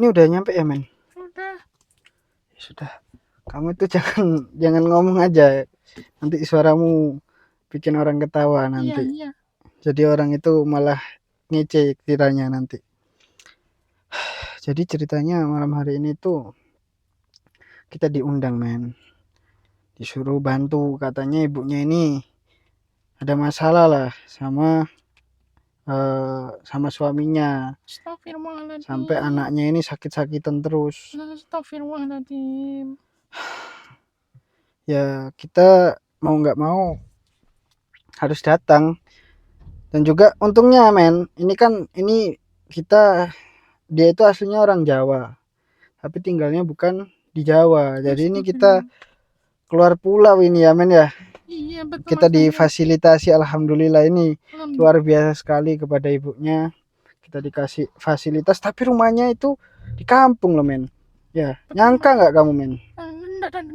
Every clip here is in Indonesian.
Ini udah nyampe ya, men? Udah. Ya sudah. Kamu itu jangan ngomong aja. Nanti suaramu bikin orang ketawa nanti. Iya. Jadi orang itu malah ngece kiranya nanti. Jadi ceritanya malam hari ini tuh kita diundang, men. Disuruh bantu, katanya ibunya ini ada masalah lah sama suaminya. Astagfirullahaladzim. Sampai anaknya ini sakit-sakitan terus. Astagfirullahaladzim. Ya kita mau nggak mau harus datang. Dan juga untungnya, men, ini dia itu aslinya orang Jawa, tapi tinggalnya bukan di Jawa. Jadi ini kita keluar pulau ini ya, men ya. Iya, betul. Kita difasilitasi, alhamdulillah, ini luar biasa sekali kepada ibunya. Kita dikasih fasilitas, tapi rumahnya itu di kampung loh, men. Ya, betul. Nyangka nggak kamu, men?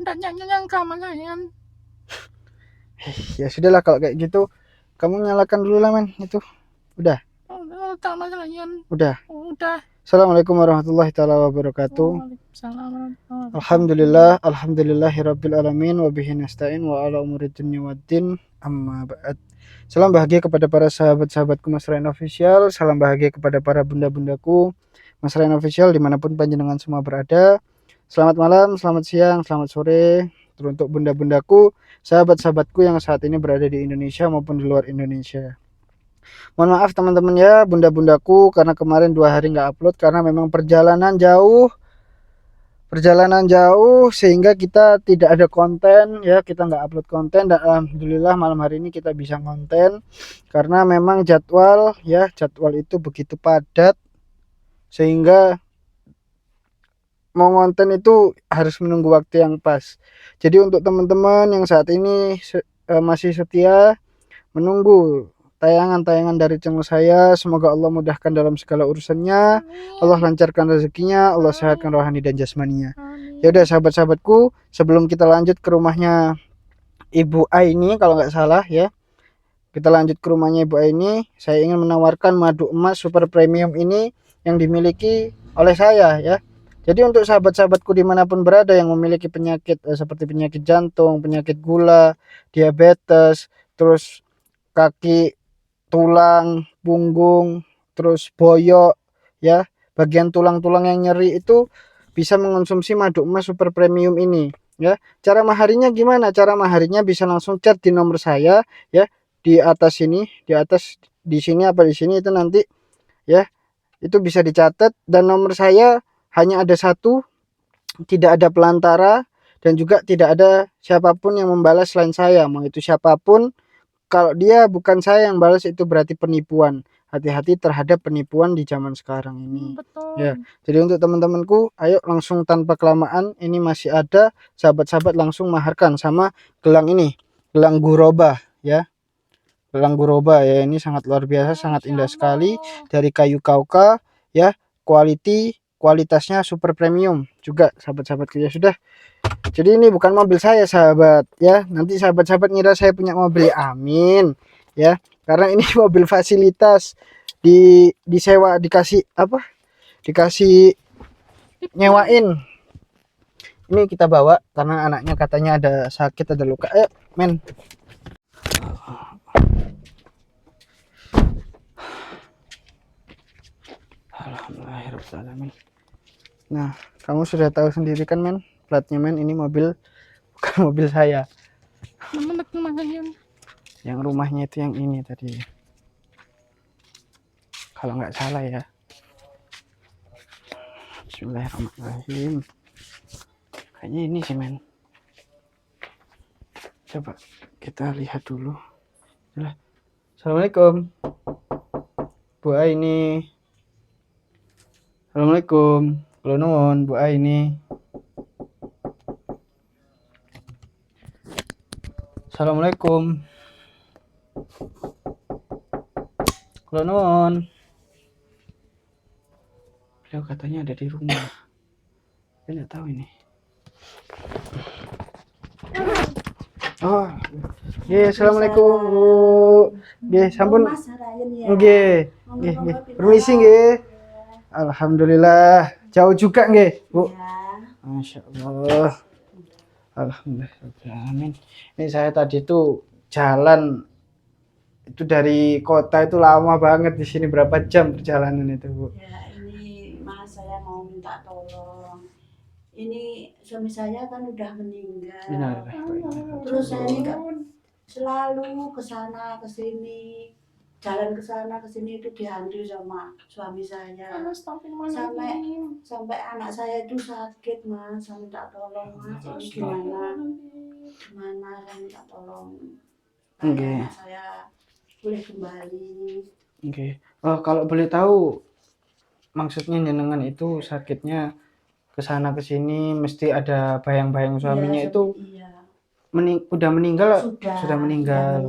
Nggak nyangka makanya. Ya sudahlah kalau kayak gitu, kamu nyalakan dulu lah, men. Itu udah. Udah. Assalamualaikum warahmatullahi taala wabarakatuh. Alhamdulillahirabbil alamin wa bihi nasta'in wa ala umuri dunya waddin, amma ba'd. Salam bahagia kepada para sahabat-sahabatku Mas Ryan Official. Salam bahagia kepada para bunda-bundaku Mas Ryan Official dimanapun panjenengan semua berada. Selamat malam, selamat siang, selamat sore untuk bunda-bundaku, sahabat-sahabatku yang saat ini berada di Indonesia maupun di luar Indonesia. Mohon maaf teman-teman ya, bunda-bundaku, karena kemarin 2 hari nggak upload karena memang perjalanan jauh sehingga kita tidak ada konten ya, kita nggak upload konten. Dan alhamdulillah malam hari ini kita bisa konten karena memang jadwal itu begitu padat sehingga mau konten itu harus menunggu waktu yang pas. Jadi untuk teman-teman yang saat ini masih setia menunggu tayangan-tayangan dari channel saya, semoga Allah mudahkan dalam segala urusannya. Allah lancarkan rezekinya, Allah sehatkan rohani dan jasmaninya. Ya udah sahabat-sahabatku, sebelum kita lanjut ke rumahnya Ibu Aini kalau nggak salah ya, kita lanjut ke rumahnya Ibu Aini. Saya ingin menawarkan madu emas super premium ini yang dimiliki oleh saya ya. Jadi untuk sahabat-sahabatku dimanapun berada yang memiliki penyakit seperti penyakit jantung, penyakit gula, diabetes, terus kaki, tulang, punggung, terus boyok ya, bagian tulang-tulang yang nyeri itu bisa mengonsumsi madu emas super premium ini ya. Cara maharinya gimana? Cara maharinya bisa langsung chat di nomor saya ya, di atas sini, di sini itu nanti ya. Itu bisa dicatat, dan nomor saya hanya ada satu, tidak ada pelantara, dan juga tidak ada siapapun yang membalas selain saya. Mau itu siapapun, kalau dia bukan saya yang balas itu berarti penipuan. Hati-hati terhadap penipuan di zaman sekarang ini. Betul. Ya, jadi untuk teman-temanku, ayo langsung tanpa kelamaan, ini masih ada, sahabat-sahabat langsung maharkan sama gelang ini, gelang guroba ya. Gelang guroba ya, ini sangat luar biasa, sangat indah sekali, dari kayu kauka ya, kualitasnya super premium juga sahabat-sahabatku ya. Sudah. Jadi ini bukan mobil saya sahabat ya, nanti sahabat-sahabat ngira saya punya mobil, amin ya, karena ini mobil fasilitas disewa, dikasih nyewain. Ini kita bawa karena anaknya katanya ada sakit, ada luka. Ayo men. Alhamdulillahirobbilalamin. Nah, kamu sudah tahu sendiri kan, men, platnya, men, ini mobil bukan mobil saya. Yang rumahnya itu yang ini tadi, kalau nggak salah ya. Bismillahirrahmanirrahim. Kayaknya ini sih, men. Coba kita lihat dulu. Assalamualaikum Bu Aini. Assalamualaikum. Kulo nuwun Bu Aini. Assalamualaikum. Kulo nuwun. Beliau katanya ada di rumah. Saya nggak tahu ini. Oh, nggih, assalamualaikum Bu. Nggih, sampun. Nggih. Permisi nggih. Alhamdulillah. Jauh juga nggih, Bu? Ya. Masya Allah. Alhamdulillah. Amin. Ini saya tadi tuh jalan itu dari kota itu lama banget di sini, berapa jam perjalanan itu, Bu? Ya, ini Mas saya mau minta tolong. Ini suami saya kan udah meninggal. Terus saya ini nggak selalu ke sana ke sini. Jalan ke sana ke sini itu dihantui sama suami saya. Sampai anak saya itu sakit, Mas. Saya minta tolong, Mas. Ini gimana? Gimana saya minta tolong. Supaya anak saya boleh kembali. Oke. Oh, kalau boleh tahu maksudnya jenengan itu sakitnya ke sana ke sini mesti ada bayang-bayang suaminya Ya, itu iya. udah meninggal? Sudah meninggal.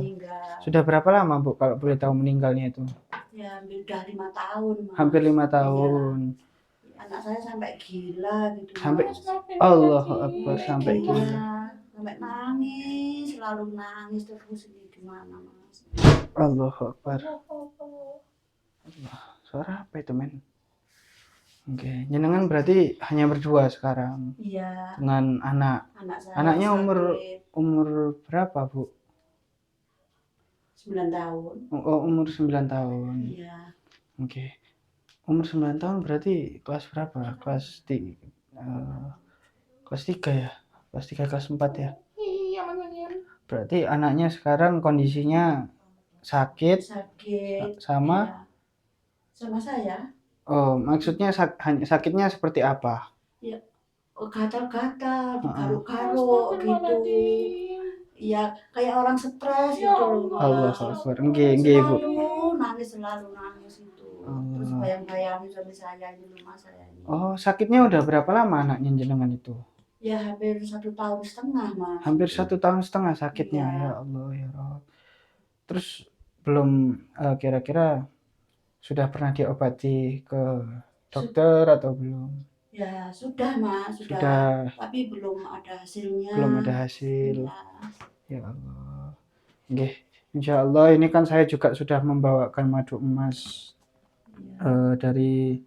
Sudah berapa lama, Bu, kalau boleh tahu meninggalnya itu? Ya, udah 5 tahun, Mas. Hampir 5 tahun. Iya. Anak saya sampai gila gitu. Sampai Mas. Allahu Akbar, sampai gila. Sampai nangis, selalu nangis terus ini gimana, Mas? Allahu Akbar. Suara apa itu, men? Oke, jenengan berarti hanya berdua sekarang Iya. dengan anak. Anak saya Anaknya sakit. umur berapa, Bu? 9 tahun. Oh, umur 9 tahun. Iya. Oke. Umur 9 tahun berarti kelas berapa? Kelas 3 ya? Kelas 3, kelas 4 ya? Iya, makanya. Berarti anaknya sekarang kondisinya sakit sama? Iya. Sama saya. Oh, maksudnya sakitnya seperti apa? Ya, gatal-gatal, digaruk-garuk gitu. Iya, kayak orang stres gitu loh. Allah Akbar. Nggih, Bu. Selalu nangis itu. Terus bayang-bayangin suami saya ini rumah saya ini. Oh, sakitnya udah berapa lama anaknya jenengan itu? Ya, hampir 1,5 tahun, Mas. Hampir 1,5 tahun sakitnya, Iya. ya Allah ya Rabb. Terus belum kira-kira sudah pernah diobati ke dokter atau belum? Ya, sudah, Mas. Sudah. Tapi belum ada hasilnya. Belum ada hasil. Ya. Ya Allah. Nggih, insya Allah ini kan saya juga sudah membawakan madu emas dari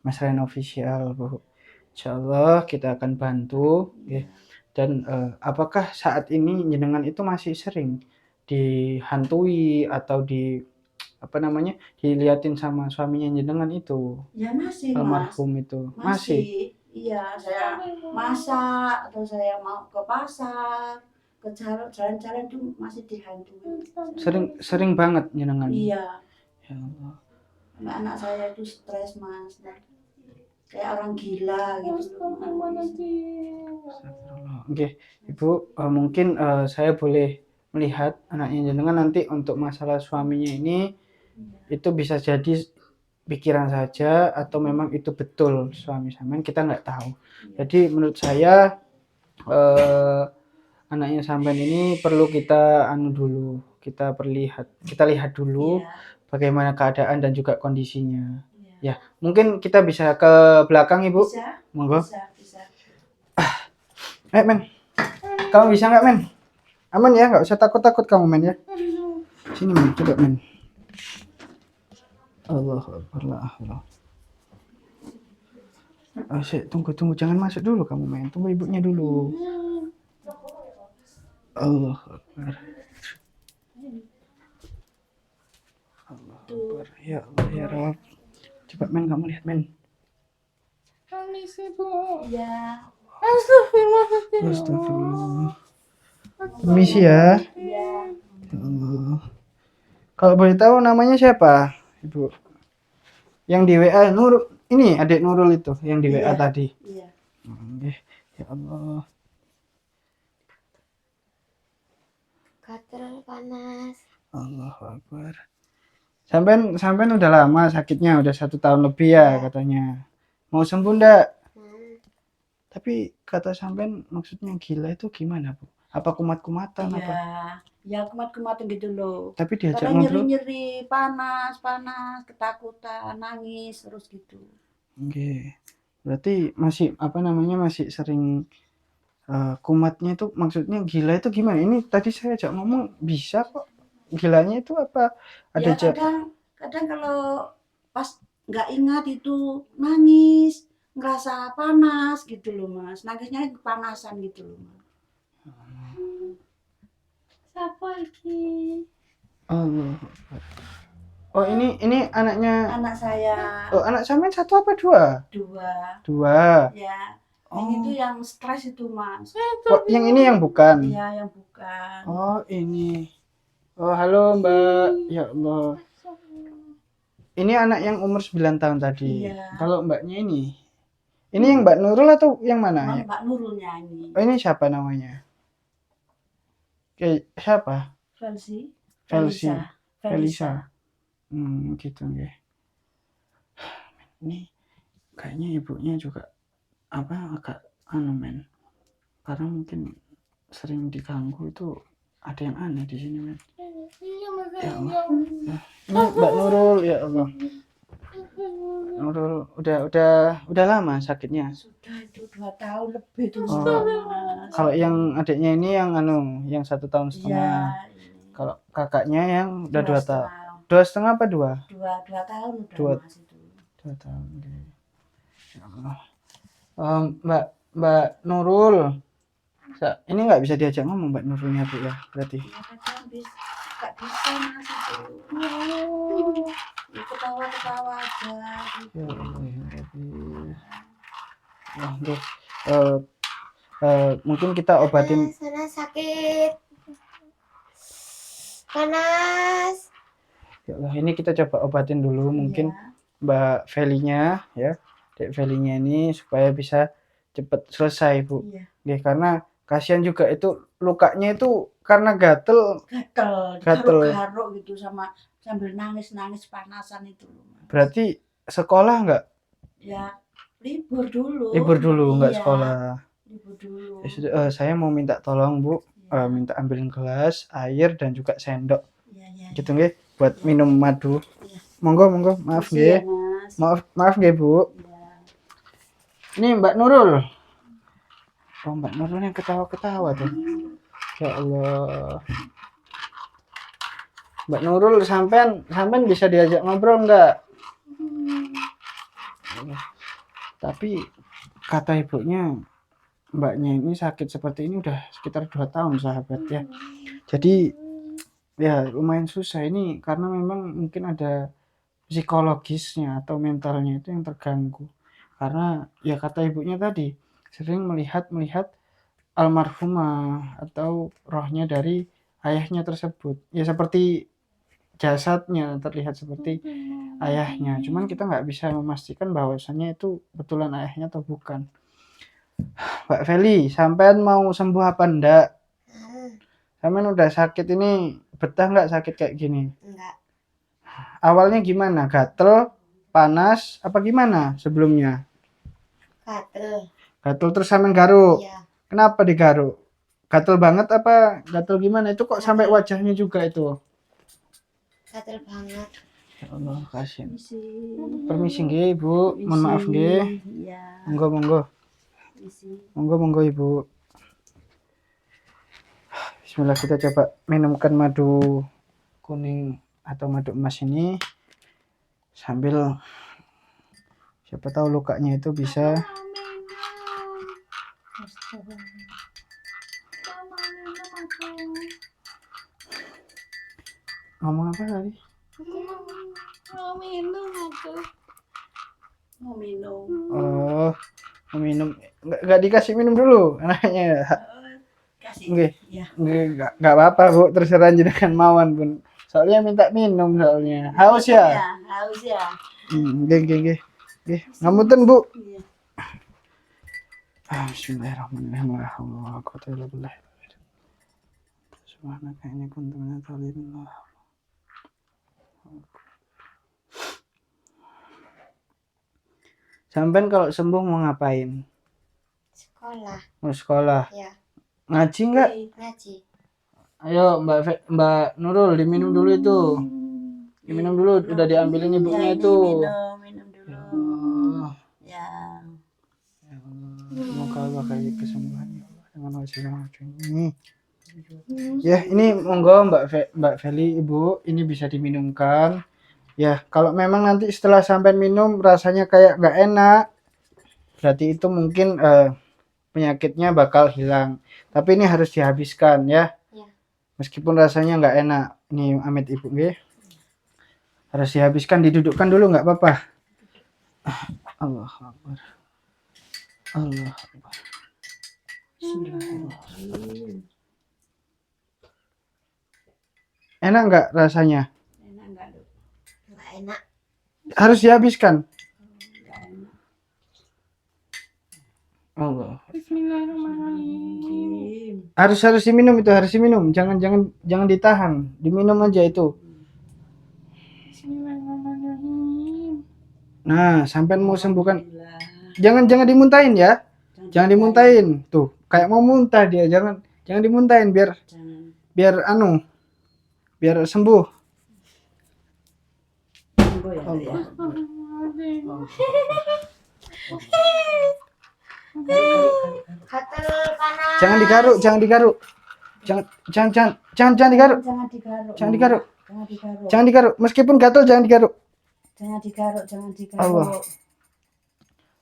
Mas Ryan Official, Bu. Insya Allah kita akan bantu. Ya. Dan apakah saat ini jenengan itu masih sering dihantui atau diliatin sama suaminya jenengan itu? Ya masih, Mas. Almarhum itu. Masih? Iya, saya masak atau saya mau ke pasar, ke jalan-jalan itu masih dihantui. Sering banget jenengan? Iya. Ya Allah. Anak saya itu stres, Mas. Kayak orang gila gitu. Oke, Ibu, mungkin saya boleh melihat anaknya jenengan nanti untuk masalah suaminya ini itu bisa jadi pikiran saja atau memang itu betul suami sampean, kita nggak tahu. Jadi menurut saya anaknya sampean ini perlu kita kita lihat dulu bagaimana keadaan dan juga kondisinya. Ya, mungkin kita bisa ke belakang, Ibu. Bisa. Monggo. Bisa. Men. Kamu bisa nggak, men? Aman ya, nggak usah takut-takut kamu, men ya. Sini, men, coba, men. Allah Akbar, Allah. Tunggu, jangan masuk dulu kamu, men. Tunggu ibunya dulu. Allah Akbar. Allah Akbar. Ya Allah, ya Rabb. Coba, men, kamu lihat, men. Permisi, Bu. Iya. Astagfirullah. Permisi ya. Iya. Ya Allah. Kalau boleh tahu namanya siapa, Ibu? Yang di WA Nurul, ini adik Nurul itu yang di WA tadi. Iya. Ya Allah. Gatel panas. Allahu Akbar. Sampean udah lama sakitnya, udah 1 tahun lebih ya katanya. Mau sembuh ndak? Tapi kata sampean maksudnya gila itu gimana, Bu? Apa kumat-kumatan apa? Ya kumat-kumatan gitu loh. Tapi diajak Kadang ngobrol. nyeri-nyeri, panas, ketakutan, nangis terus gitu. Oke. Berarti masih masih sering kumatnya itu maksudnya gila itu gimana? Ini tadi saya ajak ngomong bisa kok. Gilanya itu apa? Ada kadang kalau pas nggak ingat itu nangis, ngerasa panas gitu loh Mas. Nangisnya kepanasan gitu loh Mas. Siapa iki? Oh, oh ini anaknya. Anak saya Oh, anak sampean satu apa dua? 2. Dua. Ya. Yang Oh, itu yang stres itu Mas. oh, yang ini yang bukan. Iya, yang bukan. Oh, ini. Oh, halo Mbak. Ya Allah. Ini anak yang umur 9 tahun tadi. Iya. Kalau Mbaknya ini yang Mbak Nurul atau yang mana? Mbak Nurul nyanyi. Oh, ini siapa namanya? Siapa? Felsi. Felsi. Felisa. Felisa. Gitu nggih. Ini kayaknya ibunya juga agak men. Karena mungkin sering diganggu itu ada yang aneh di sini men. Iya Ya makanya. Allah. Ini Mbak Nurul ya Allah. Nurul udah lama sakitnya. Sudah itu 2 tahun lebih tuh. Oh. Mas. Kalau yang adiknya ini yang yang 1 tahun Iya. setengah. Kalau kakaknya yang udah 2 tahun. 2,5 apa 2? 2 tahun udah Dua. Mas itu. 2 tahun. Ya Allah. Mbak Nurul. Ini nggak bisa diajak ngomong Mbak Nurulnya Bu ya berarti. Ya kadang nggak bisa Mas itu. Ya, ketawa-ketawa aja. Ya Allah ya Rabbi. Wah, deh. Mungkin kita obatin. Sana sakit. Panas. Ya Allah, ini kita coba obatin dulu mungkin Ya. Mbak Felinya ya. Dek Felinya ini supaya bisa cepet selesai Bu. Iya. Ya, karena kasihan juga itu lukanya itu karena gatel. Gatel. Garuk-garuk gitu sama sambil nangis-nangis panasan itu. Berarti sekolah nggak? Ya libur dulu. Libur dulu nggak Iya, sekolah. libur dulu. Ya sudah, saya mau minta tolong Bu, Iya. minta ambilin gelas, air dan juga sendok. Iya. Gitu nggih, buat Iya. minum madu. Iya. Monggo, maaf Makasih nggih. ya, Mas. Maaf nggih Bu. Iya. Ini Mbak Nurul. Oh, Mbak Nurul yang ketawa-ketawa tuh. Ya Allah. Mbak Nurul, sampean bisa diajak ngobrol nggak? Tapi kata ibunya, mbaknya ini sakit seperti ini udah sekitar 2 tahun sahabat ya. Jadi ya lumayan susah ini karena memang mungkin ada psikologisnya atau mentalnya itu yang terganggu. Karena ya kata ibunya tadi sering melihat almarhumah atau rohnya dari ayahnya tersebut. Ya seperti jasadnya terlihat seperti ayahnya. Cuman kita nggak bisa memastikan bahwasannya itu betulan ayahnya atau bukan. Mbak Feli, sampean mau sembuh apa enggak? Sampean udah sakit ini, betah nggak sakit kayak gini? Enggak. Awalnya gimana? Gatel, panas, apa gimana sebelumnya? Gatel. Terus sampean garuk. Iya. Kenapa digaruk? Gatel banget apa gatel gimana? Itu kok sampai wajahnya juga itu? Gatel banget. Ya Allah, kasihan. Permisi. Permisi nggih, Bu. Mohon maaf nggih. Iya. Monggo. Permisi. Monggo Ibu. Bismillah, kita coba minumkan madu kuning atau madu emas ini sambil siapa tahu lukanya itu bisa. Ngomong apa tadi? Mau minum aku. Mau minum. Oh, mau minum. Nggak dikasih minum dulu anaknya. Kasih. Nggih. Iya. Nggak apa-apa Bu, terserah jenengan mawon pun. Soalnya minta minum soalnya. Haus ya? Haus ya. Nggih. Ngapunten Bu. Iya. Bismillahirrahmanirrahim. La haula wala quwwata illa billah. Subhanaka inni kuntu minadh dhalimin. Sampean kalau sembuh mau ngapain? Sekolah. Mau sekolah? Ya. Ngaji nggak? Ngaji. Ayo Mbak Nurul diminum dulu itu. Diminum dulu, udah diambilin ibunya Ya, itu. minum dulu. Oh, Ya. ya Allah. Semoga Allah kasih kesembuhan ya Allah dengan wasilah ini. Ya, ini monggo Mbak Feli Ibu, ini bisa diminumkan. Ya, kalau memang nanti setelah sampai minum rasanya kayak nggak enak, berarti itu mungkin penyakitnya bakal hilang. Tapi ini harus dihabiskan ya. Ya. Meskipun rasanya nggak enak. Ini amit ibu nggih. Harus dihabiskan, didudukkan dulu nggak apa-apa. Allah Akbar. Allah Akbar. Bismillahirrahmanirrahim. Enak nggak rasanya? Enak enggak, Dok? Nggak enak. Harus dihabiskan. Enggak enak. Allah. Bismillahirrahmanirrahim. Harus diminum itu, harus diminum. Jangan ditahan. Diminum aja itu. Bismillahirrahmanirrahim. Nah, sampai mau sembuhkan. Alhamdulillah. Jangan dimuntahin ya. Jangan dimuntahin. Tuh, kayak mau muntah dia. Jangan dimuntahin biar Jangan. biar sembuh. Tunggu ya, Dok, ya. Gatel panas. Jangan digaruk. Jangan digaruk. Jangan digaruk. Jangan digaruk. Jangan digaruk. Jangan digaruk. Meskipun gatal jangan digaruk. Jangan digaruk. Jangan digaruk. Allah.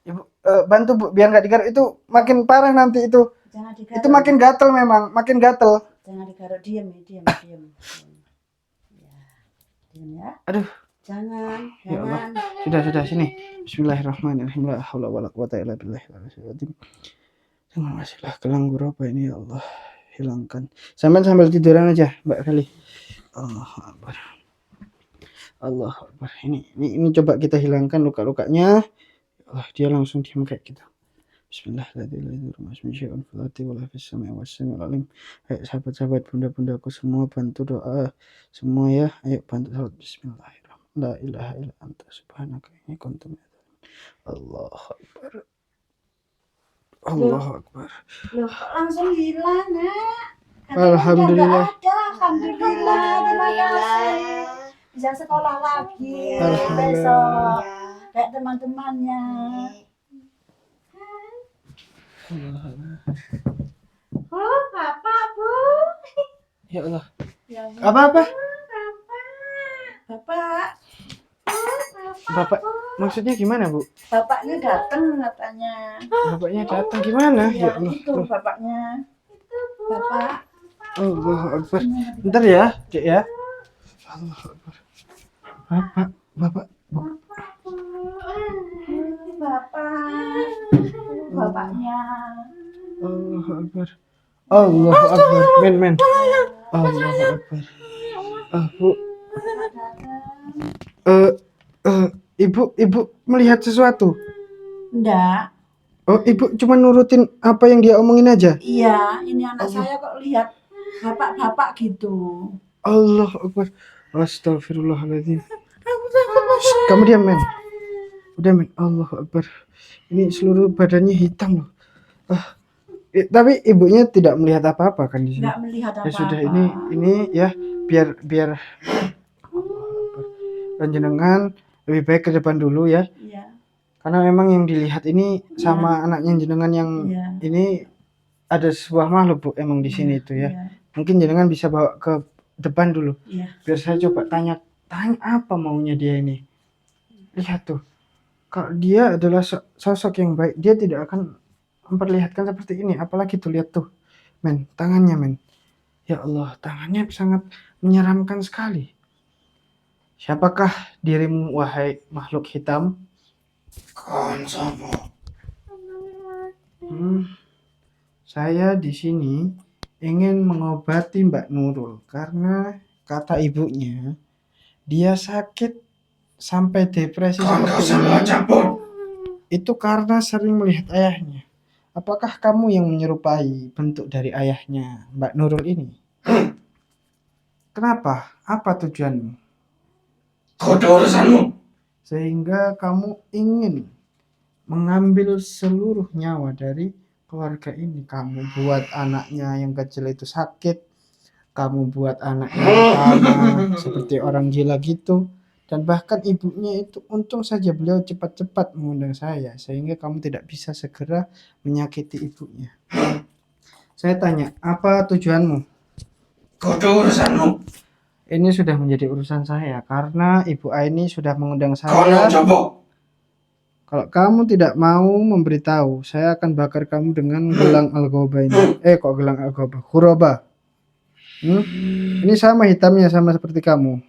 Ibu bantu Bu biar nggak digaruk, itu makin parah nanti itu. Jangan digaruk. Itu makin gatal memang, makin gatal. Jangan digaruk. Diam ya, diam. Ya. Diam ya. Aduh. Jangan. Ya Allah. Jangan. Sudah sini. Bismillahirrahmanirrahim. La haula wala quwata illa billah. Jangan masihlah kelang apa ini ya Allah. Hilangkan. Sambil tiduran aja, Mbak Kali. Allah Akbar. Allah Akbar. Ini coba kita hilangkan luka-lukanya. Allah, dia langsung diam kayak gitu. Bismillahirrahmanirrahim. Ayo sahabat-sahabat, bunda-bundaku semua bantu doa semua ya. Ayo bantu salat. Bismillahirrahmanirrahim. La ilaha illa anta subhanaka inni kuntu minadh dhalimin. Allahu Akbar. Allahu Akbar. Loh, kok langsung hilang, Nak? Katanya Alhamdulillah. udah nggak ada. Alhamdulillah. Terima kasih. Bisa sekolah lagi Alhamdulillah. besok. Ya. Kayak teman-temannya. Oh, Bapak, Bu. Ya Allah. Ya, Bu. Apa? Bapak. Bapak maksudnya gimana, Bu? Bapaknya datang katanya. Bapaknya datang gimana? Ya, Ya Allah. itu bapaknya. Bapak. Allahu Akbar. Bentar ya, Dek ya. Allahu Akbar. Bapak. Bapaknya. Allahu Akbar. Allahu Akbar. Men. Allahu Akbar. Bu. Ibu melihat sesuatu? Enggak. Oh, ibu cuma nurutin apa yang dia omongin aja? Iya, ini anak saya kok lihat bapak-bapak gitu. Allahu Akbar. Astagfirullahaladzim. Shh, kamu diam, men. Udah, men. Allahu Akbar. Ini seluruh badannya hitam loh. Tapi ibunya tidak melihat apa-apa kan di sini. Enggak melihat Ya apa-apa. sudah, ini ya biar jenengan lebih baik ke depan dulu ya. Iya. Karena memang yang dilihat ini sama anaknya jenengan yang Iya. ini ada sebuah makhluk, Bu, emang di sini itu ya. Iya. Mungkin jenengan bisa bawa ke depan dulu. Iya. Biar saya coba tanya apa maunya dia ini. Lihat tuh. Kalau dia adalah sosok yang baik, dia tidak akan memperlihatkan seperti ini. Apalagi tuh, lihat tuh. Men, tangannya, men. Ya Allah, tangannya sangat menyeramkan sekali. Siapakah dirimu, wahai makhluk hitam? Saya di sini ingin mengobati Mbak Nurul karena kata ibunya dia sakit sampai depresi seperti ini. Itu karena sering melihat ayahnya. Apakah kamu yang menyerupai bentuk dari ayahnya Mbak Nurul ini? Kenapa? Apa tujuanmu? Sehingga kamu ingin mengambil seluruh nyawa dari keluarga ini. Kamu buat anaknya yang kecil itu sakit. Kamu buat anaknya pertama seperti orang gila gitu. Dan bahkan ibunya itu, untung saja beliau cepat-cepat mengundang saya. Sehingga kamu tidak bisa segera menyakiti ibunya. Saya tanya, apa tujuanmu? Ini sudah menjadi urusan saya. Karena Ibu Aini sudah mengundang saya. Kalau kamu tidak mau memberitahu, saya akan bakar kamu dengan gelang algoba ini. Kok gelang algoba? Khuroba. Ini sama hitamnya, sama seperti kamu.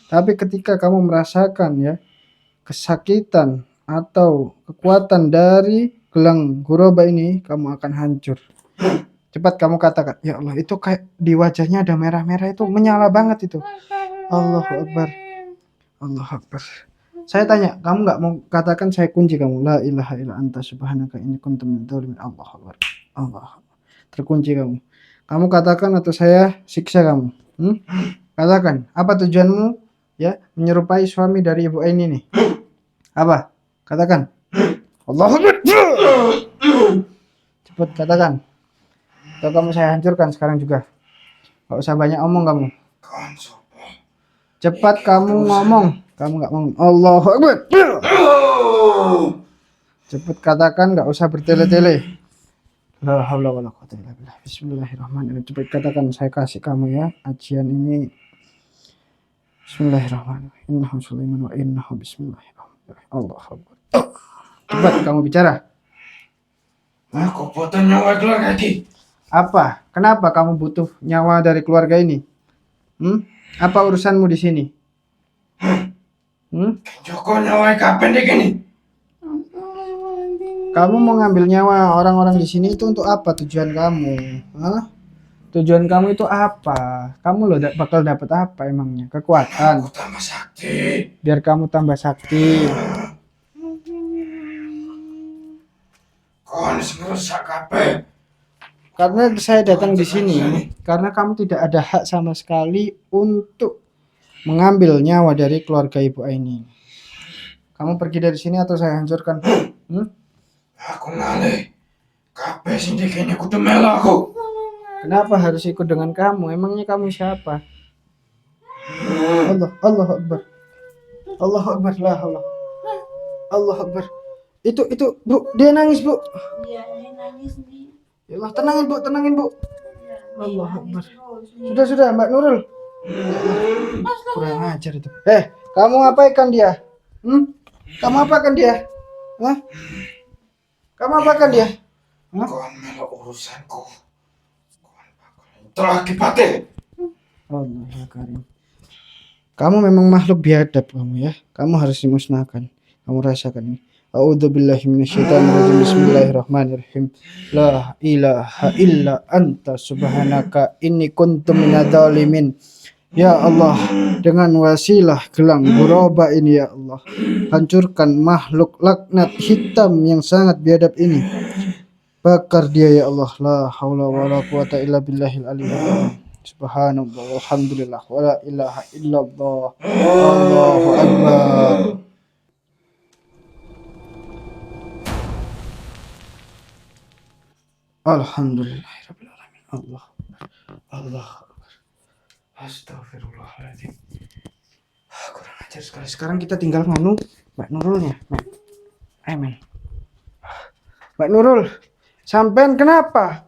Tapi ketika kamu merasakan ya kesakitan atau kekuatan dari gelang khuroba ini, kamu akan hancur. Cepat kamu katakan, ya Allah, itu kayak di wajahnya ada merah-merah, itu menyala banget itu. Allahu Akbar. Allahu Akbar. Saya tanya, kamu nggak mau katakan, saya kunci kamu. La ilaha illa anta subhanaka inni kuntu minadz dzalimin. Allahu Akbar. Allah. Terkunci kamu. Kamu katakan atau saya siksa kamu. Katakan, apa tujuanmu ya menyerupai suami dari Ibu Aini nih? Apa? Katakan. Allahu Akbar. Cepat katakan. Atau kamu saya hancurkan sekarang juga. Gak usah banyak omong kamu. Cepat kamu ngomong. Kamu gak ngomong. Allahu Akbar. Cepat katakan, gak usah bertele-tele. La haula wala quwwata illa billah. Bismillahirrahmanirrahim. Cepat katakan, saya kasih kamu ya ajian ini. Bismillahirrahmanirrahim. Innahu Sulaiman wa innahu bismillahirrahmanirrahim. Allahu Akbar. Cepat kamu bicara. Aku butuh nyawa keluarga ini. Apa? Kenapa kamu butuh nyawa dari keluarga ini? Apa urusanmu di sini? Joko nyawa kapan deh gini? Kamu mau ngambil nyawa orang-orang di sini itu untuk apa tujuan kamu? Tujuan kamu itu apa? Kamu loh bakal dapat apa emangnya? Kekuatan. Aku tambah sakti. Biar kamu tambah sakti. Kau harus merusak kabeh. Karena saya datang di sini karena kamu tidak ada hak sama sekali untuk mengambil nyawa dari keluarga Ibu Aini. Kamu pergi dari sini atau saya hancurkan. Aku ngalih. Kabeh sing dikene kudu melu aku. Kenapa harus ikut dengan kamu? Emangnya kamu siapa? Allah Akbar. Allahu Akbar. La haula. Allah Akbar. Itu Bu, dia nangis, Bu. Iya, ini nangis nih. Ya Allah, tenangin Bu. Ya, Allah nangis Akbar. terus nih. Sudah Mbak Nurul. Kurang ajar itu. Kamu apakan dia? Kamu apakan dia? Kamu apakan dia? Kau melu urusanku. Itulah akibatnya. Allah ya Karim. Kamu memang makhluk biadab kamu ya. Kamu harus dimusnahkan. Kamu rasakan ini. A'udzubillahi minasyaitonirrajim. Bismillahirrahmanirrahim. La ilaha illa anta subhanaka inni kuntu minadz dzalimin. Ya Allah, dengan wasilah gelang khuroba ini ya Allah, hancurkan makhluk laknat hitam yang sangat biadab ini. Bakar dia ya Allah. La haula wala quwata illa billahil aliyyil azim. Subhanallah walhamdulillah wala ilaha illallah. Allahu akbar. Alhamdulillahirabbil alamin. Allah. Astagfirullahaladzim. Kurang ajar sekali. Sekarang kita tinggal nganu Mbak Nurulnya. Men. Mbak Nurul, sampean kenapa?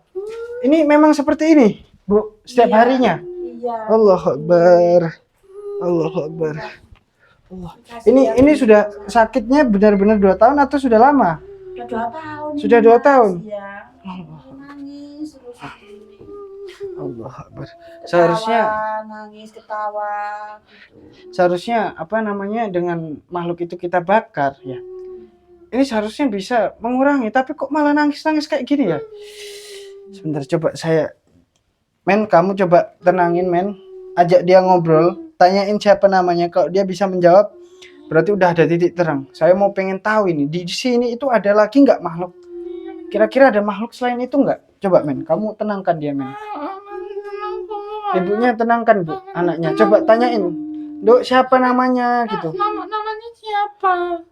Ini memang seperti ini, Bu, setiap harinya. Iya. Allahu Akbar. Allahu Akbar. Allah. Ini sudah sakitnya benar-benar 2 tahun atau sudah lama? Sudah 2 tahun. Sudah 2 tahun. Iya. Nangis terus begini. Allah Akbar. Nangis ketawa gitu. Seharusnya apa namanya dengan makhluk itu kita bakar ya. Ini seharusnya bisa mengurangi, tapi kok malah nangis-nangis kayak gini ya? Sebentar, coba saya. Men, kamu coba tenangin, men. Ajak dia ngobrol, tanyain siapa namanya. Kalau dia bisa menjawab, berarti udah ada titik terang. Saya mau pengen tahu ini, di sini itu ada lagi nggak makhluk? Kira-kira ada makhluk selain itu nggak? Coba, men, kamu tenangkan dia, men. Ibunya tenangkan, Bu, anaknya. Coba tanyain, Dok, siapa namanya gitu. Namanya siapa?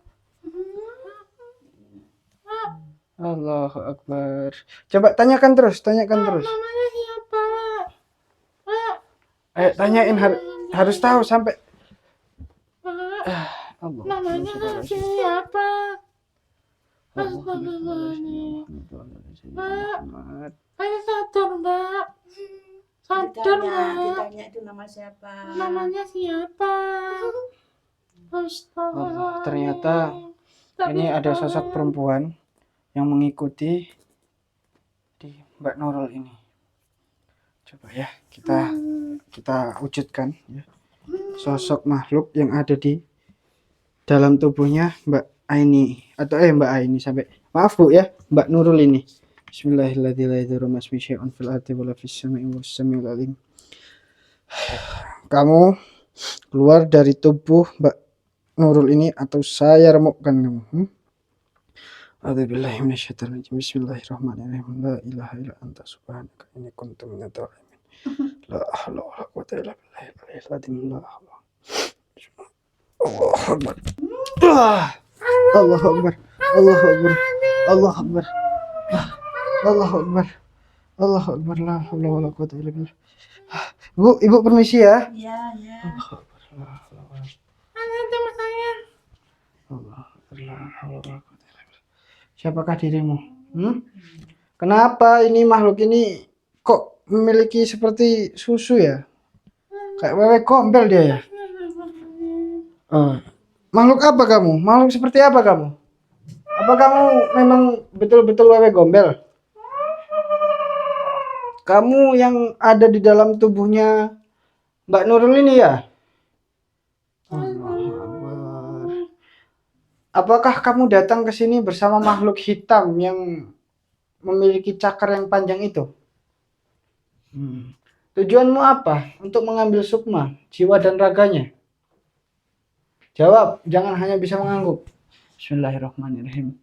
Allahu Akbar. Coba tanyakan terus. Namanya siapa? Ayo tanyain, harus tahu sampai. Allah. Namanya siapa? Astagfirullahaladzim. Muhammad. Ayo sadar, Mbak. Sadar, Mbak. Ditanya itu nama siapa? Namanya siapa? Allah, Astagfirullahaladzim. ternyata Ini ada sosok perempuan yang mengikuti di Mbak Nurul ini. Coba ya kita wujudkan ya. Sosok makhluk yang ada di dalam tubuhnya Mbak Aini atau Mbak Aini sampai maaf Bu ya, Mbak Nurul ini. Bismillahirrahmanirrahim. Kamu keluar dari tubuh Mbak Nurul ini atau saya remukkan kamu. A'udzubillahi minasyaitonirrajim. Bismillahirrahmanirrahim. La ilaha illa anta subhanaka inni kuntu minadz dzalimin. La haula wala quwwata illa billahil aliyyil azim. Allahu akbar. Allahu akbar. Allahu akbar. Allahu akbar. Allahu akbar. Allahu akbar. La haula wala quwwata illa billah. Bu, Ibu permisi ya. Iya, iya. Allahu akbar. La haula wala quwwata illa billah. Siapakah dirimu? Kenapa ini makhluk ini kok memiliki seperti susu ya? Kayak wewe gombel dia ya? Makhluk apa kamu? Makhluk seperti apa kamu? Apa kamu memang betul-betul wewe gombel? Kamu yang ada di dalam tubuhnya Mbak Nurul ini ya? Apakah kamu datang ke sini bersama makhluk hitam yang memiliki cakar yang panjang itu? Tujuanmu apa? Untuk mengambil sukma, jiwa dan raganya? Jawab, jangan hanya bisa mengangguk. Bismillahirrahmanirrahim.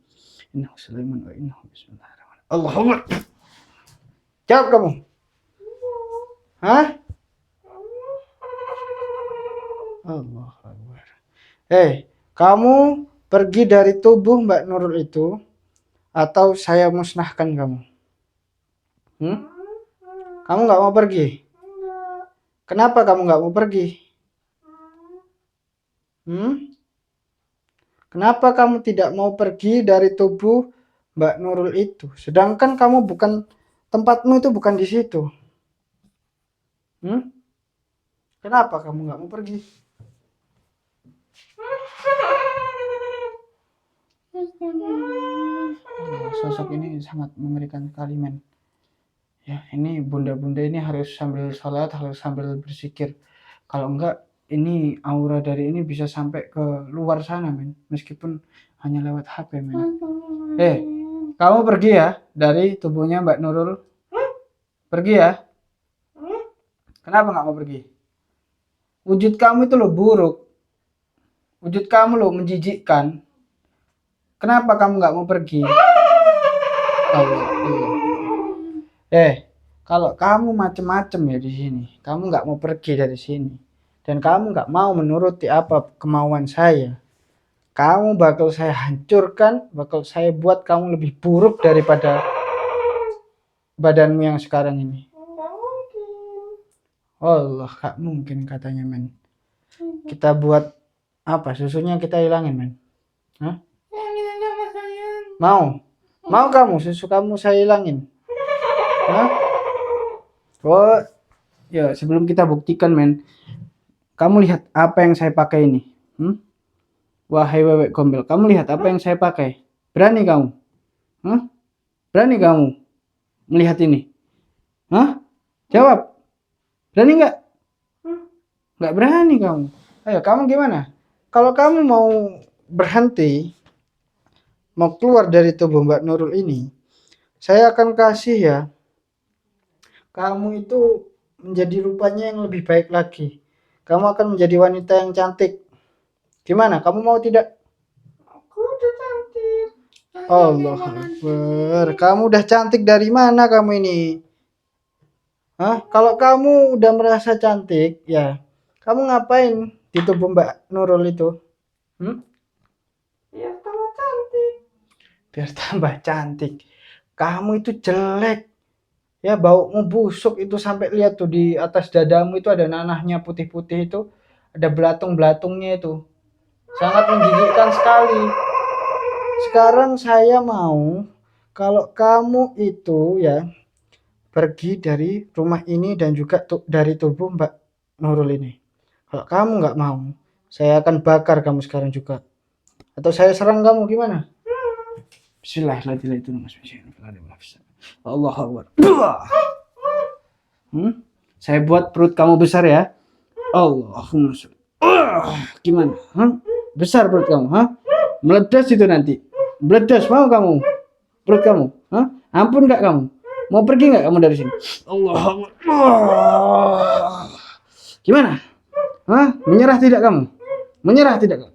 Innahu Sulaiman wa innahu bismillahirrahmanirrahim. Allahu Akbar. Jawab kamu. Hah? Allahu Akbar. Kamu pergi dari tubuh Mbak Nurul itu atau saya musnahkan kamu? Kamu nggak mau pergi? Kenapa kamu nggak mau pergi? Kenapa kamu tidak mau pergi dari tubuh Mbak Nurul itu? Sedangkan kamu bukan, tempatmu itu bukan di situ. Kenapa kamu nggak mau pergi? Sosok ini sangat mengerikan sekali men. Ya ini bunda-bunda ini harus sambil sholat, harus sambil berzikir. Kalau enggak ini aura dari ini bisa sampai ke luar sana men. Meskipun hanya lewat HP men. Kamu pergi ya dari tubuhnya Mbak Nurul. Pergi ya. Kenapa nggak mau pergi? Wujud kamu itu loh buruk. Wujud kamu loh menjijikkan. Kenapa kamu nggak mau pergi? Kalau kamu macem-macem ya di sini, kamu nggak mau pergi dari sini, dan kamu nggak mau menuruti apa kemauan saya, kamu bakal saya hancurkan, bakal saya buat kamu lebih buruk daripada badanmu yang sekarang ini. Allah, gak mungkin katanya men. Kita buat apa? Susunya kita hilangin men. Hah? Mau kamu susu kamu saya hilangin? Hah? Ya sebelum kita buktikan men, kamu lihat apa yang saya pakai ini. Wahai wewe gombel, kamu lihat apa yang saya pakai. Berani kamu? Berani kamu melihat ini? Jawab. Berani nggak? Nggak berani kamu. Ayo kamu gimana? Kalau kamu mau berhenti, mau keluar dari tubuh Mbak Nurul ini, saya akan kasih ya, kamu itu menjadi rupanya yang lebih baik lagi. Kamu akan menjadi wanita yang cantik. Gimana? Kamu mau tidak? Aku udah cantik. Allah Akbar. Kamu udah cantik dari mana kamu ini? Kalau kamu udah merasa cantik, ya kamu ngapain di tubuh Mbak Nurul itu? Biar tambah cantik. Biar tambah cantik. Kamu itu jelek. Ya baumu busuk itu, sampai lihat tuh di atas dadamu itu ada nanahnya putih-putih itu, ada belatung-belatungnya itu. Sangat menjijikkan sekali. Sekarang saya mau kalau kamu itu ya pergi dari rumah ini dan juga dari tubuh Mbak Nurul ini. Kalau kamu nggak mau, saya akan bakar kamu sekarang juga. Atau saya serang kamu gimana? Bismillahirrahmanirrahim. Allah Akbar. Saya buat perut kamu besar ya. Allahumma sholli. Gimana? Besar perut kamu, meledas itu nanti. Meledas mau kamu? Perut kamu? Ampun enggak kamu? Mau pergi enggak kamu dari sini? Allahumma. Gimana? Menyerah tidak kamu? Menyerah tidak kamu?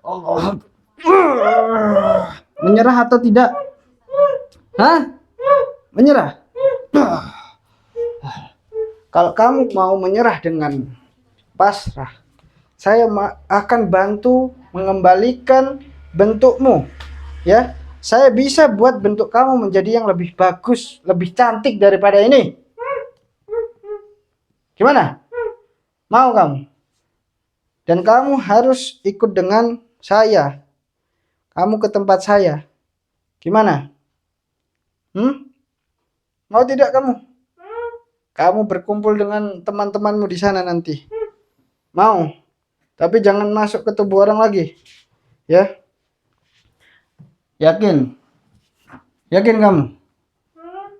Allah. Menyerah atau tidak? Menyerah? Kalau kamu mau menyerah dengan pasrah, saya akan bantu mengembalikan bentukmu. Ya, saya bisa buat bentuk kamu menjadi yang lebih bagus, lebih cantik daripada ini. Gimana? Mau kamu? Dan kamu harus ikut dengan saya. Kamu ke tempat saya. Gimana? Mau tidak kamu? Kamu berkumpul dengan teman-temanmu di sana nanti. Mau? Tapi jangan masuk ke tubuh orang lagi. Ya? Yakin? Yakin kamu?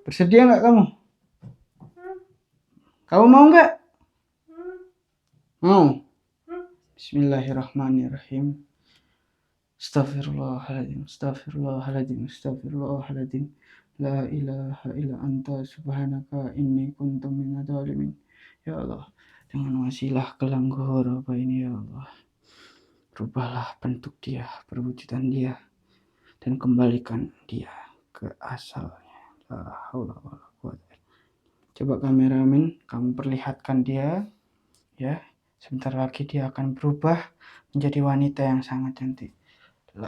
Bersedia nggak kamu? Kamu mau nggak? Mau? Bismillahirrahmanirrahim. Astagfirullahaladzim, astagfirullahaladzim, astagfirullahaladzim. La ilaha illa anta subhanaka inni kuntu minadz zalimin. Ya Allah, dengan wasilah gelang ghoraba ini ya Allah, rubahlah bentuk dia, perwujudan dia, dan kembalikan dia ke asalnya. La haula wala quwwata. Coba kameramen, kamu perlihatkan dia, ya. Sebentar lagi dia akan berubah menjadi wanita yang sangat cantik.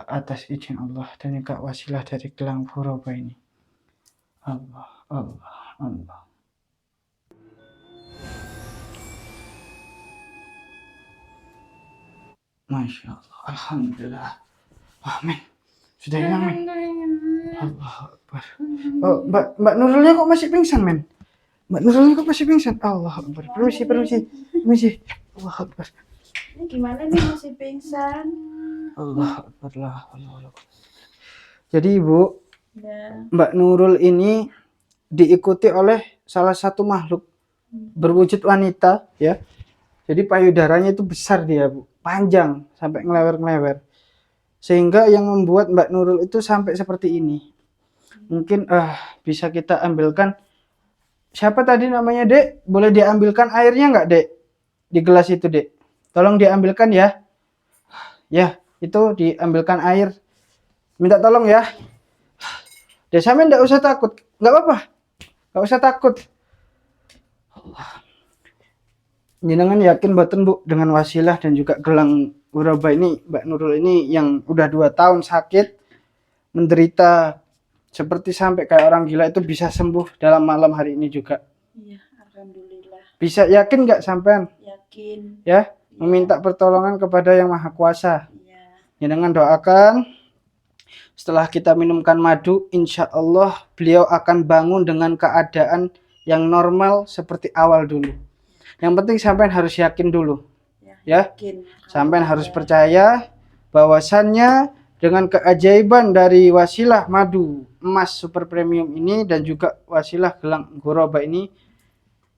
Atas izin Allah dan juga wasilah dari gelang ghoraba ini. Allah, Allah, Allah. Masya Allah, Alhamdulillah. Amin. Sudah hilang, men. Allah Akbar. Oh, Mbak Nurulnya kok masih pingsan, men? Mbak Nurulnya kok masih pingsan? Allah Akbar. Permisi. Allah Akbar. Ini gimana nih masih pingsan? Allah Akbar lah. Jadi Ibu, Ya. Mbak Nurul ini diikuti oleh salah satu makhluk berwujud wanita, ya. Jadi payudaranya itu besar dia, Bu, panjang sampai ngelewer-ngelewer. Sehingga yang membuat Mbak Nurul itu sampai seperti ini. Mungkin bisa kita ambilkan. Siapa tadi namanya, Dek? Boleh diambilkan airnya nggak, Dek? Di gelas itu, Dek. Tolong diambilkan ya. Ya, itu diambilkan air. Minta tolong ya. Dek, sampe nggak usah takut. Nggak apa-apa. Nggak usah takut. Allah. Jenengan yakin boten, Bu, dengan wasilah dan juga gelang ghoraba ini, Mbak Nurul ini yang udah 2 tahun sakit, menderita seperti sampai kayak orang gila itu bisa sembuh dalam malam hari ini juga. Iya, alhamdulillah. Bisa yakin nggak sampean? Yakin. Ya, meminta pertolongan kepada Yang Maha Kuasa. Iya. Jenengan doakan. Setelah kita minumkan madu, insya Allah beliau akan bangun dengan keadaan yang normal seperti awal dulu. Yang penting sampean harus yakin dulu. Ya, Yakin. sampean harus percaya bahwasannya dengan keajaiban dari wasilah madu emas super premium ini dan juga wasilah gelang ghoraba ini,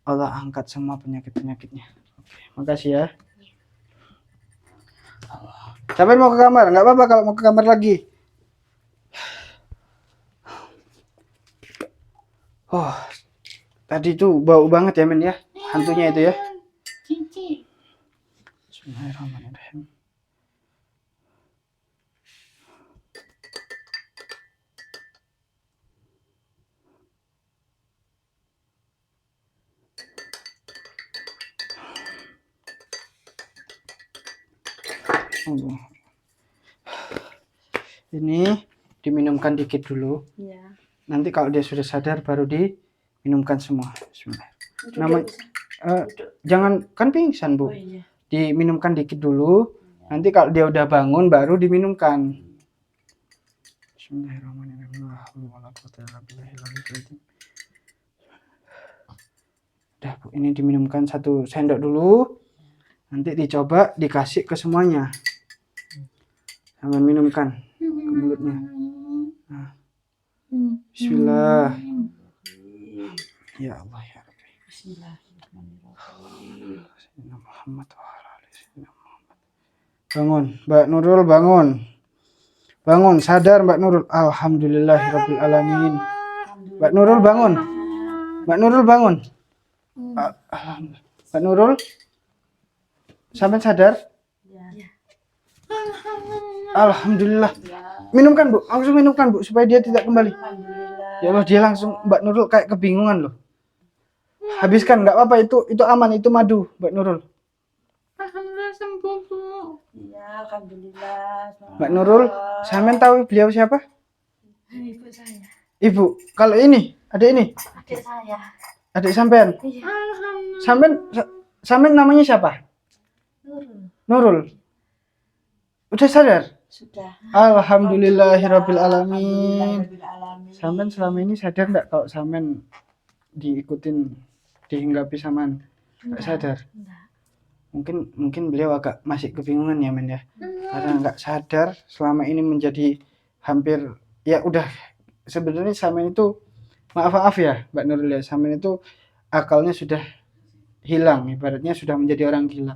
Allah angkat semua penyakit-penyakitnya. Oke, makasih ya. Sampean mau ke kamar? Nggak apa-apa kalau mau ke kamar lagi. Oh, tadi tuh bau banget ya, men ya, hantunya itu ya. Cici. Bismillahirrahmanirrahim. Allah. Ini diminumkan dikit dulu. Iya. Nanti kalau dia sudah sadar baru diminumkan semua. Bismillah. Namanya jangan, kan pingsan, Bu. Oh iya. Diminumkan dikit dulu. Nanti kalau dia udah bangun baru diminumkan. Bismillahirrahmanirrahim. Udah, Bu, ini diminumkan 1 sendok dulu. Nanti dicoba dikasih ke semuanya. Saman minumkan ke mulutnya. Nah. Bismillah. Ya Allah ya Rabbi. Bismillahirrahmanirrahim. Sayyidina Muhammad wa ala ali Sayyidina Muhammad. Bangun, Mbak Nurul bangun. Bangun, sadar Mbak Nurul. Alhamdulillahirabbil alamin. Mbak Nurul bangun. Mbak Nurul bangun. Alhamdulillah. Mbak Nurul sampai sadar? Ya. Alhamdulillah. Ya. Minumkan Bu, langsung minumkan Bu supaya dia tidak kembali. Alhamdulillah. Ya Allah, dia langsung Mbak Nurul kayak kebingungan loh. Habiskan, nggak apa-apa, itu aman, itu madu Mbak Nurul. Alhamdulillah sembuh Bu. Ya, alhamdulillah. Mbak Nurul, sampean tahu beliau siapa? Ibu saya. Ibu. Kalau ini, adik ini, Adik saya. adik sampean. Iya. Alhamdulillah. Sampean namanya siapa? Nurul. Udah sadar? Sudah. Alhamdulillahirabbil alamin. Alhamdulillahirrahmanirrahim. Sampean selama ini sadar enggak kalau sampean diikutin dihinggapi saman? Enggak sadar. Mungkin beliau agak masih kebingungan ya men ya. Karena enggak sadar selama ini menjadi hampir ya udah sebenarnya sampean itu maaf ya Mbak Nurul ya, sampean itu akalnya sudah hilang, ibaratnya sudah menjadi orang gila.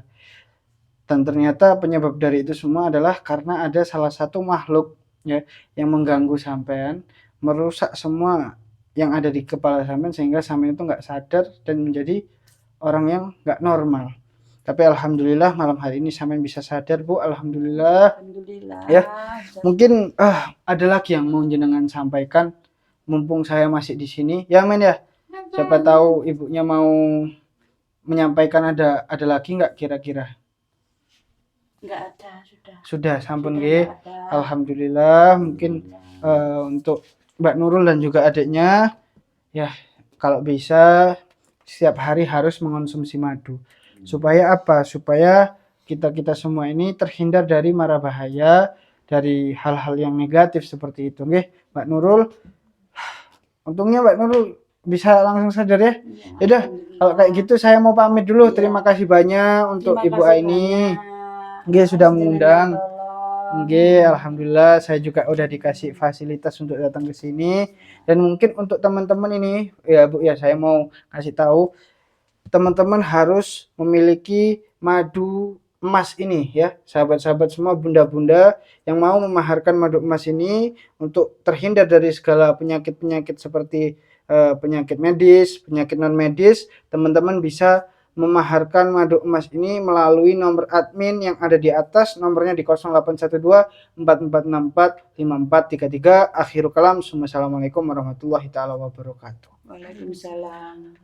Dan ternyata penyebab dari itu semua adalah karena ada salah satu makhluk ya yang mengganggu sampean, merusak semua yang ada di kepala sampean sehingga sampean itu nggak sadar dan menjadi orang yang nggak normal. Tapi alhamdulillah malam hari ini sampean bisa sadar Bu, alhamdulillah. Alhamdulillah. Ya. Mungkin ada lagi yang mau jenengan sampaikan mumpung saya masih di sini. Ya men ya. Siapa tahu ibunya mau menyampaikan ada lagi nggak kira-kira? Enggak ada, sudah. Sudah, sampun Sudah nggih. nggak ada. Alhamdulillah. Mungkin untuk Mbak Nurul dan juga adiknya ya kalau bisa setiap hari harus mengonsumsi madu. Supaya apa? Supaya kita semua ini terhindar dari mara bahaya, dari hal-hal yang negatif seperti itu. Nggih, Mbak Nurul. Untungnya Mbak Nurul bisa langsung sadar ya. Ya, Yaudah, kalau kayak gitu saya mau pamit dulu. Iya. Terima kasih banyak untuk Terima Ibu kasih Aini. banyak. Nggih, sudah Mas mengundang. Jenengan tolong. Nggih, alhamdulillah saya juga udah dikasih fasilitas untuk datang ke sini. Dan mungkin untuk teman-teman ini ya Bu ya, saya mau kasih tahu teman-teman harus memiliki madu emas ini ya, sahabat-sahabat semua, bunda-bunda yang mau memaharkan madu emas ini untuk terhindar dari segala penyakit-penyakit seperti penyakit medis, penyakit non medis. Teman-teman bisa memaharkan madu emas ini melalui nomor admin yang ada di atas, nomornya di 0812 4464 5433. Akhirul kalam, assalamualaikum warahmatullahi taala wabarakatuh. Waalaikumsalam.